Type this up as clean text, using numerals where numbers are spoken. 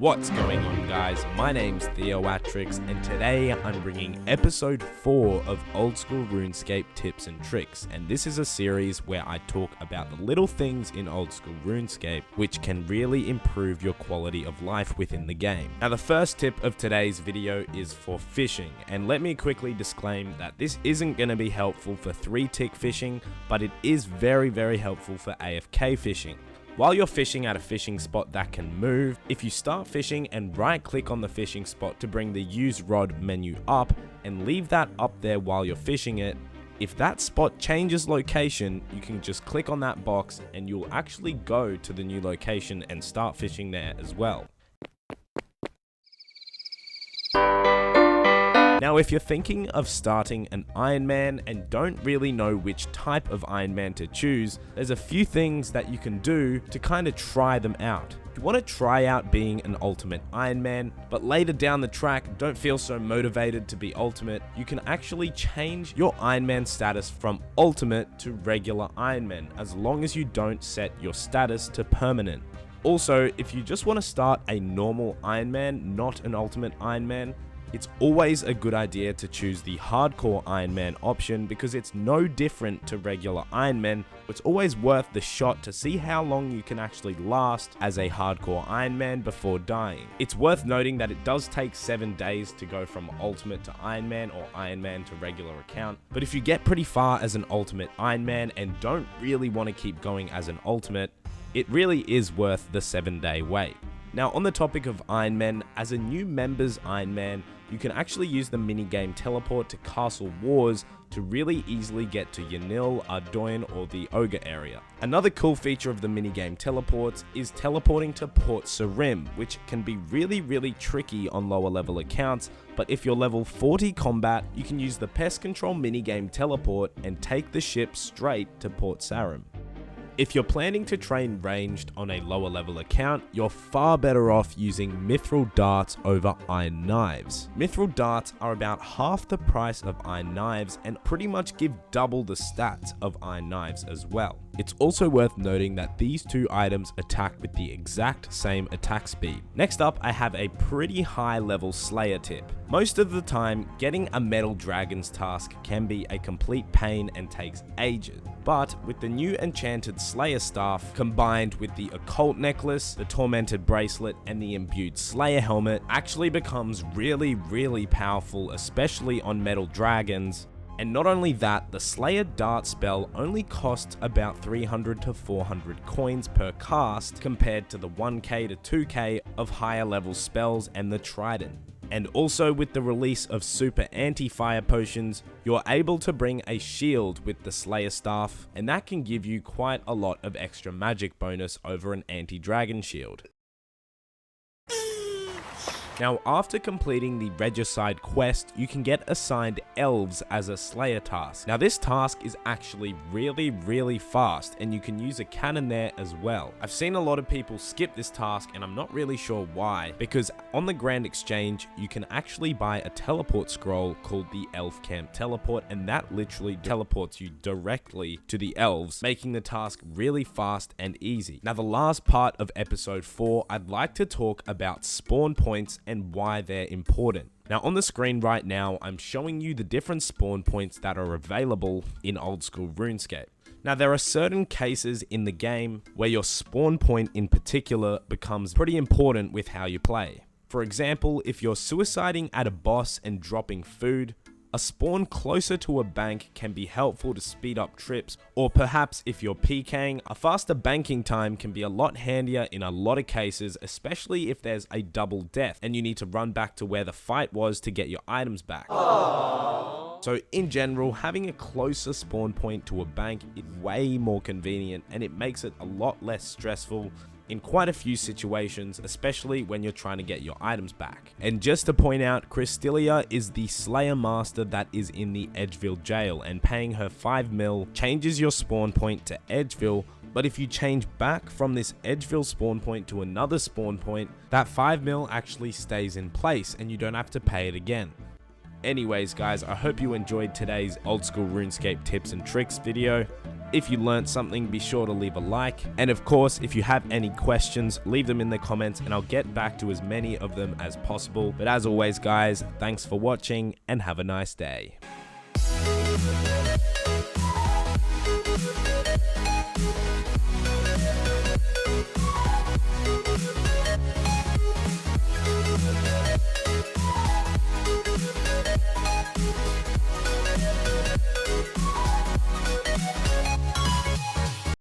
What's going on, guys? My name's Theoatrix, and today I'm bringing episode 4 of Oldschool Runescape tips and tricks, and this is a series where I talk about the little things in Oldschool Runescape which can really improve your quality of life within the game. Now, the first tip of today's video is for fishing, and let me quickly disclaim that this isn't going to be helpful for 3-tick fishing, but it is very helpful for AFK fishing. While you're fishing at a fishing spot that can move, if you start fishing and right click on the fishing spot to bring the use rod menu up and leave that up there while you're fishing it, if that spot changes location, you can just click on that box and you'll actually go to the new location and start fishing there as well. Now, if you're thinking of starting an Ironman and don't really know which type of Ironman to choose, there's a few things that you can do to kind of try them out. If you want to try out being an ultimate Ironman, but later down the track don't feel so motivated to be ultimate, you can actually change your Ironman status from ultimate to regular Ironman, as long as you don't set your status to permanent. Also, if you just want to start a normal Ironman, not an ultimate Ironman, it's always a good idea to choose the hardcore Ironman option because it's no different to regular Ironman. It's always worth the shot to see how long you can actually last as a hardcore Ironman before dying. It's worth noting that it does take 7 days to go from ultimate to Ironman or Ironman to regular account, but if you get pretty far as an ultimate Ironman and don't really want to keep going as an ultimate, it really is worth the 7-day wait. Now, on the topic of Ironman, as a new members Ironman, you can actually use the minigame teleport to Castle Wars to really easily get to Yanil, Ardoin, or the Ogre area. Another cool feature of the minigame teleports is teleporting to Port Sarim, which can be really tricky on lower level accounts, but if you're level 40 combat, you can use the pest control minigame teleport and take the ship straight to Port Sarim. If you're planning to train ranged on a lower level account, you're far better off using mithril darts over iron knives. Mithril darts are about half the price of iron knives and pretty much give double the stats of iron knives as well. It's also worth noting that these two items attack with the exact same attack speed. Next up, I have a pretty high level Slayer tip. Most of the time, getting a metal dragon's task can be a complete pain and takes ages. But with the new enchanted Slayer staff combined with the occult necklace, the tormented bracelet, and the imbued Slayer helmet, actually becomes really powerful, especially on metal dragons. And not only that, the Slayer Dart spell only costs about 300 to 400 coins per cast compared to the 1k to 2k of higher level spells and the Trident. And also with the release of super anti-fire potions, you're able to bring a shield with the Slayer staff, and that can give you quite a lot of extra magic bonus over an anti-dragon shield. Now, after completing the Regicide quest, you can get assigned elves as a Slayer task. Now, this task is actually really fast, and you can use a cannon there as well. I've seen a lot of people skip this task, and I'm not really sure why, because on the Grand Exchange, you can actually buy a teleport scroll called the Elf Camp Teleport, and that literally teleports you directly to the elves, making the task really fast and easy. Now, the last part of episode 4, I'd like to talk about spawn points and why they're important. Now, on the screen right now, I'm showing you the different spawn points that are available in Oldschool Runescape. Now, there are certain cases in the game where your spawn point in particular becomes pretty important with how you play. For example, if you're suiciding at a boss and dropping food, a spawn closer to a bank can be helpful to speed up trips, or perhaps if you're PKing, a faster banking time can be a lot handier in a lot of cases, especially if there's a double death and you need to run back to where the fight was to get your items back. Aww. So in general, having a closer spawn point to a bank is way more convenient, and it makes it a lot less stressful in quite a few situations, especially when you're trying to get your items back. And just to point out, Christilia is the Slayer Master that is in the Edgeville jail, and paying her 5 mil changes your spawn point to Edgeville, but if you change back from this Edgeville spawn point to another spawn point, that 5 mil actually stays in place and you don't have to pay it again. Anyways guys, I hope you enjoyed today's Oldschool Runescape tips and tricks video. If you learned something, be sure to leave a like. And of course, if you have any questions, leave them in the comments and I'll get back to as many of them as possible. But as always, guys, thanks for watching and have a nice day.